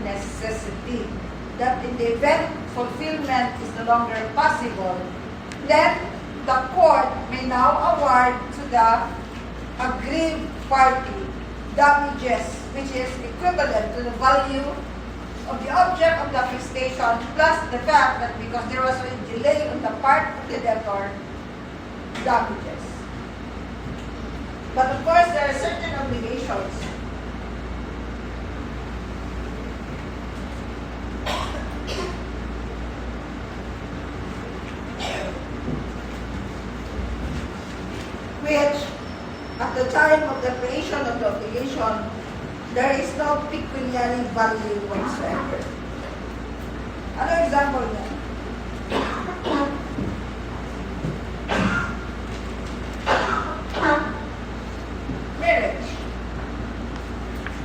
necessity, that in the event fulfillment is no longer possible, then the court may now award to the aggrieved party damages which is equivalent to the value of the object of the prestation plus the fact that because there was a delay on the part of the debtor, damages. But of course, there are certain obligations. Which, at the time of the creation of the obligation, there is no pecuniary value whatsoever. Ano example niya? Marriage.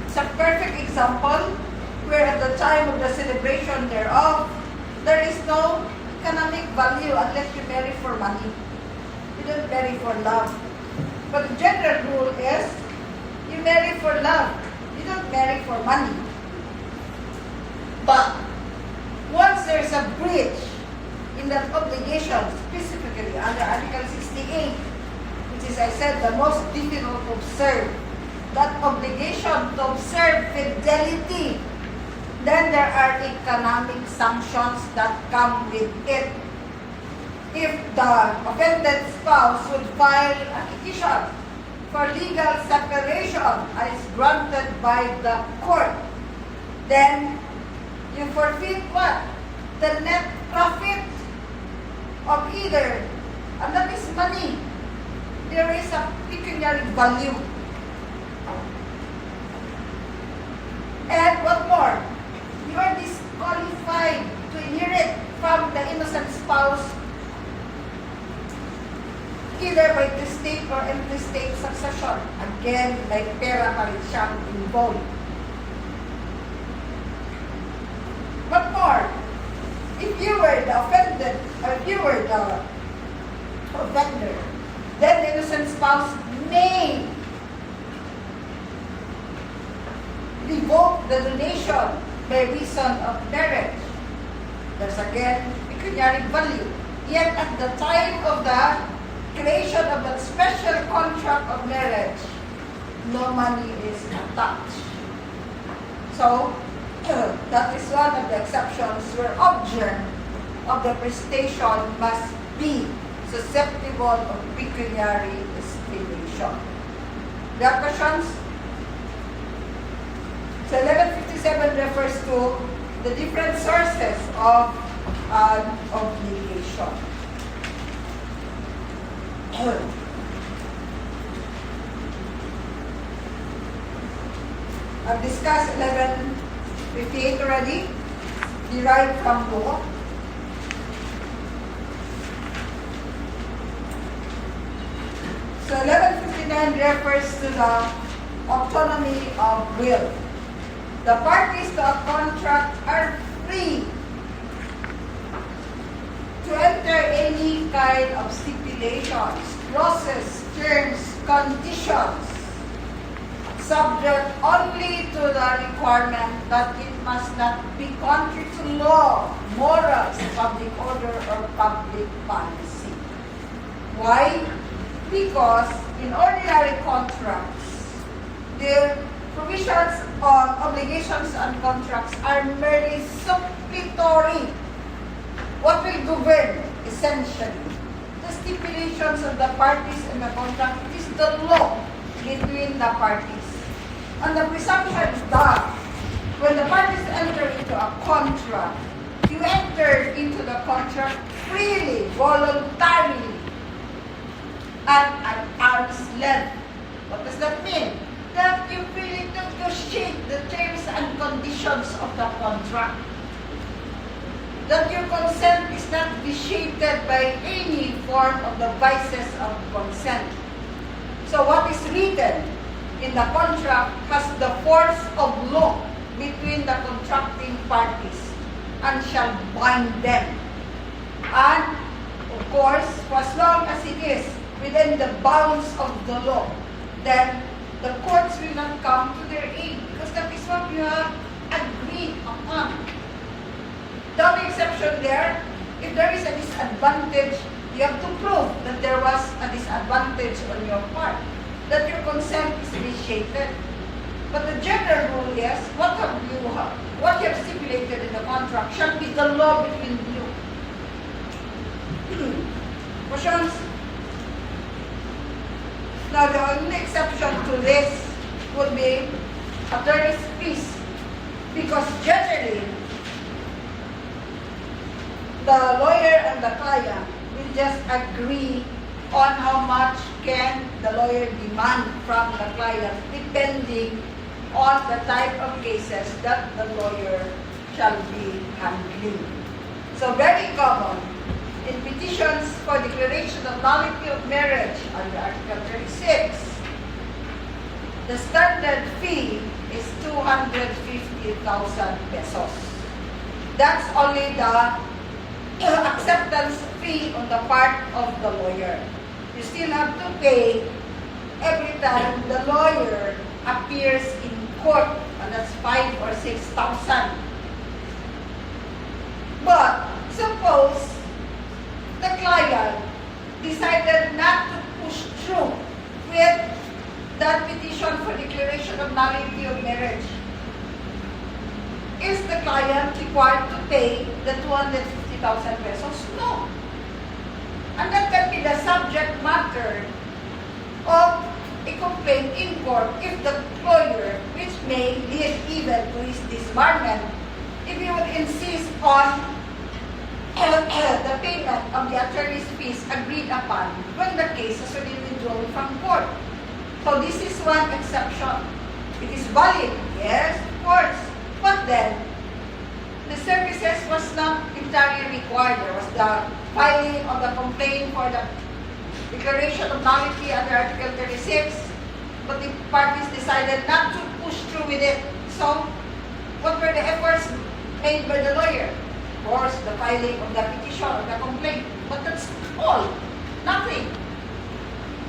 It's a perfect example where at the time of the celebration thereof, there is no economic value unless you marry for money. You don't marry for love. But the general rule is, you marry for love. You don't marry for money. But, once there's a breach in that obligation, specifically under Article 68, which is, I said, the most difficult to observe, that obligation to observe fidelity, then there are economic sanctions that come with it. If the offended spouse would file a petition for legal separation as granted by the court, then you forfeit what? The net profit of either, and that is money. There is a pecuniary value. And what more? You are disqualified to inherit from the innocent spouse either by testate or intestate succession. Again, may pera pa rin siyang involved. What more? If you were the offended, or if you were the offender, then the innocent spouse may revoke the donation by reason of marriage. There's again pecuniary value. Yet at the time of the creation of that special contract of marriage, no money is attached. So, that is one of the exceptions where object of the prestation must be susceptible of pecuniary estimation. There are questions? So 1157 refers to the different sources of an obligation. I've discussed 1158 already, derived from law. So 1159 refers to the autonomy of will. The parties to a contract are free to enter any kind of stipulations, clauses, terms, conditions, subject only to the requirement that it must not be contrary to law, morals, public order, or public policy. Why? Because in ordinary contracts, the provisions on obligations and contracts are merely suppletory. What will govern, essentially, the stipulations of the parties in the contract? It is the law between the parties. And the presumption is that when the parties enter into a contract, you enter into the contract freely, voluntarily, and at arm's length. What does that mean? That you freely negotiate the terms and conditions of the contract. That your consent is not vitiated by any form of the vices of consent. So what is written in the contract has the force of law between the contracting parties and shall bind them. And, of course, for as long as it is within the bounds of the law, then the courts will not come to their aid because that is what you have agreed exception there. If there is a disadvantage, you have to prove that there was a disadvantage on your part, that your consent is initiated. But the general rule is, what you have stipulated in the contract shall be the law between you. Questions? Now, the only exception to this would be attorney's fees, because generally, the lawyer and the client will just agree on how much can the lawyer demand from the client depending on the type of cases that the lawyer shall be handling. So very common in petitions for declaration of nullity of marriage under Article 36, the standard fee is 250,000 pesos. That's only the acceptance fee on the part of the lawyer. You still have to pay every time the lawyer appears in court, and that's 5,000 or 6,000. But suppose the client decided not to push through with that petition for declaration of nullity of marriage. Is the client required to pay the 250,000 pesos? No. And that can be the subject matter of a complaint in court if the lawyer, which may lead even to his disbarment, if he would insist on the payment of the attorney's fees agreed upon when the case has already withdrawn from court. So this is one exception. It is valid, yes, of course. But then, the services was not entirely required. There was the filing of the complaint for the declaration of nullity under Article 36, but the parties decided not to push through with it. So, what were the efforts made by the lawyer? Of course, the filing of the petition or the complaint. But that's all. Nothing.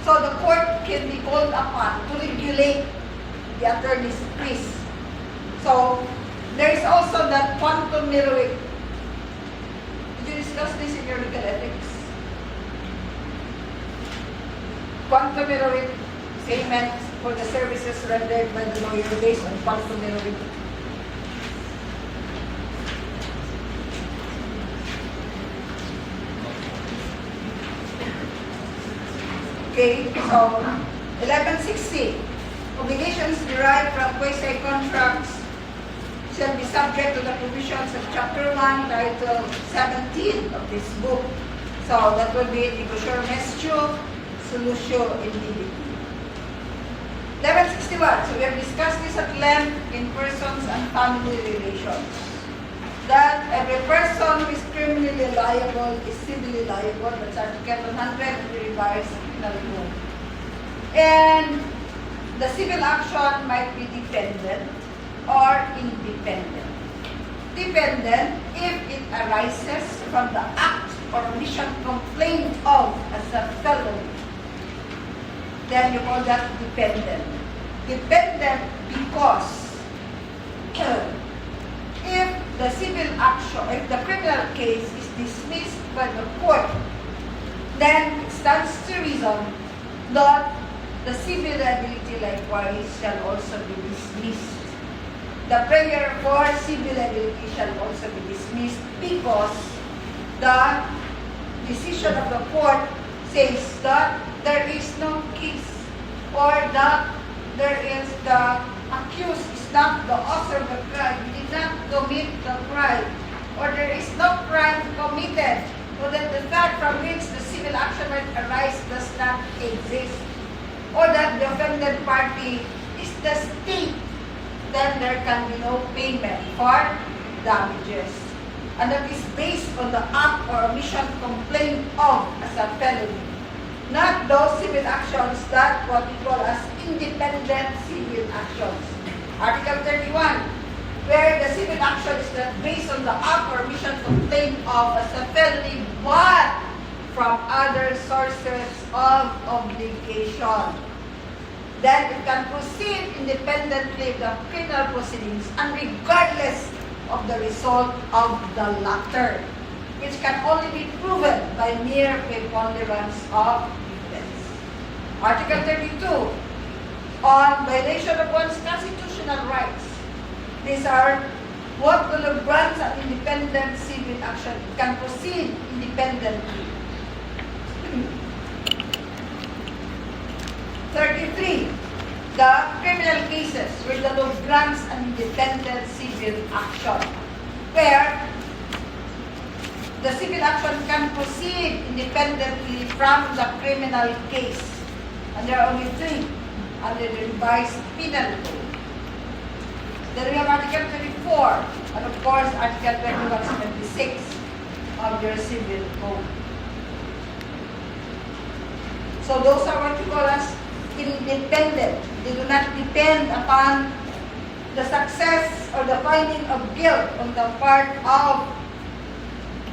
So the court can be called upon to regulate the attorney's fees. So there is also that quantum meruit. Did you discuss this in your legal ethics? Quantum meruit payment for the services rendered by the lawyer based on quantum meruit. Okay, so 1160. Obligations derived from quasi-contracts shall be subject to the provisions of Chapter 1, Title 17 of this book. So that will be negotio mestio, solutio indebiti. 1161. So we have discussed this at length in persons and family relations. That every person who is criminally liable is civilly liable. That's Article 100 of the revised penal code. And the civil action might be dependent or independent. Dependent if it arises from the act or omission complained of as a felony. Then you call that dependent. Dependent because if the civil action, if the criminal case is dismissed by the court, then it stands to reason that the civil liability likewise shall also be dismissed. The prayer for civil liability shall also be dismissed because the decision of the court says that there is no case or that there is the accused is not the author of the crime, he did not commit the crime, or there is no crime committed, so that the fact from which the civil action might arise does not exist, or that the offended party is the state, then there can be no payment for damages. And that is based on the act or omission complained of as a felony, not those civil actions that what we call as independent civil actions. Article 31, where the civil action is not based on the act or omission complained of as a felony, but from other sources of obligation. Then it can proceed independently of the criminal proceedings and regardless of the result of the latter. which can only be proven by mere preponderance of evidence. Article 32, on violation of one's constitutional rights. These are what will grant an independent civil action. It can proceed independently. 33. The criminal cases where the law grants an independent civil action, where the civil action can proceed independently from the criminal case. And there are only 3 under the revised penal code. Then we have Article 24, and of course Article 2176 of your civil code. So those are what we call as independent. They do not depend upon the success or the finding of guilt on the part of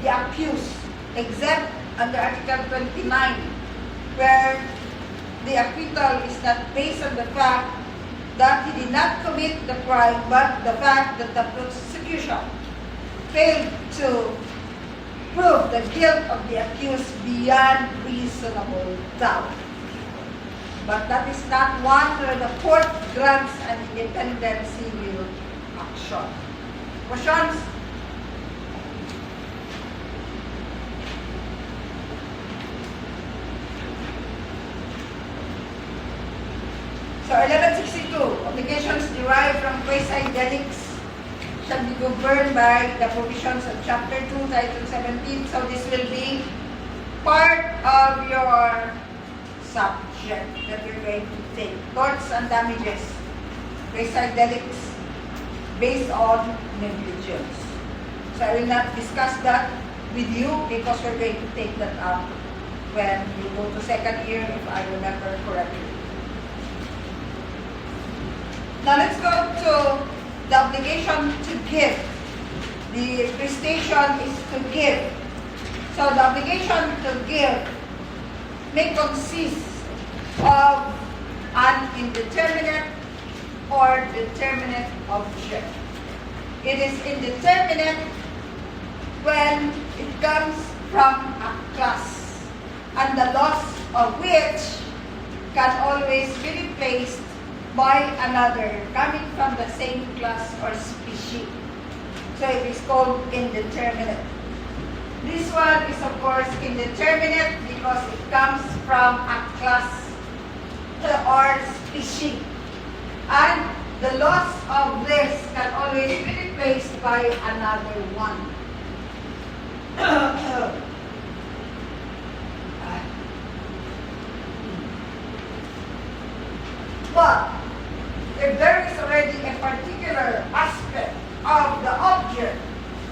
the accused, except under Article 29, where the acquittal is not based on the fact that he did not commit the crime, but the fact that the prosecution failed to prove the guilt of the accused beyond reasonable doubt. But that is not one where the court grants an independent civil action. Questions? So 1162, obligations derived from quasi-delicts shall be governed by the provisions of Chapter 2, Title 17. So this will be part of your subject that you're going to take. Torts and damages, quasi-delicts based on negligence. So I will not discuss that with you because we're going to take that up when you go to second year, if I remember correctly. Now let's go to the obligation to give. The prestation is to give. So the obligation to give may consist of an indeterminate or determinate object. It is indeterminate when it comes from a class, and the loss of which can always be replaced by another coming from the same class or species. So it is called indeterminate. This one is of course indeterminate because it comes from a class or species. And the loss of this can always be replaced by another one. But if there is already a particular aspect of the object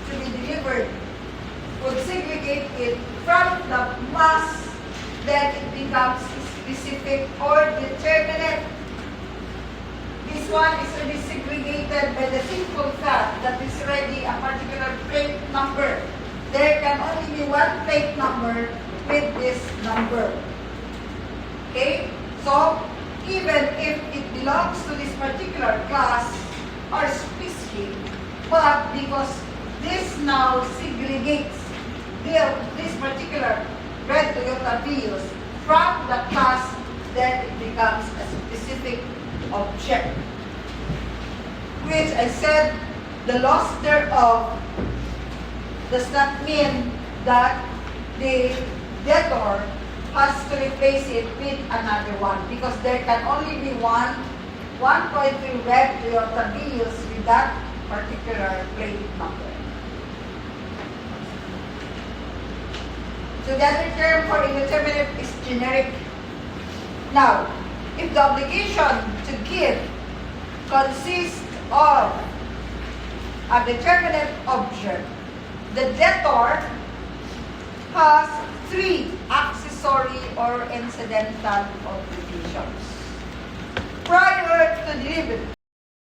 to be delivered, would segregate it from the mass, then it becomes specific or determinate. This one is already segregated by the simple fact that it's already a particular plate number. There can only be one plate number with this number. Okay? So, even if it belongs to this particular class or species, but because this now segregates this particular red Toyota Vios from the class, then it becomes a specific object. Which I said, the loss thereof does not mean that the debtor has to replace it with another one, because there can only be 1.3 red Toyota Vios with that particular plate number. So the other term for indeterminate is generic. Now, if the obligation to give consists of a determinate object, the debtor has 3 accessory or incidental obligations. Prior to delivery,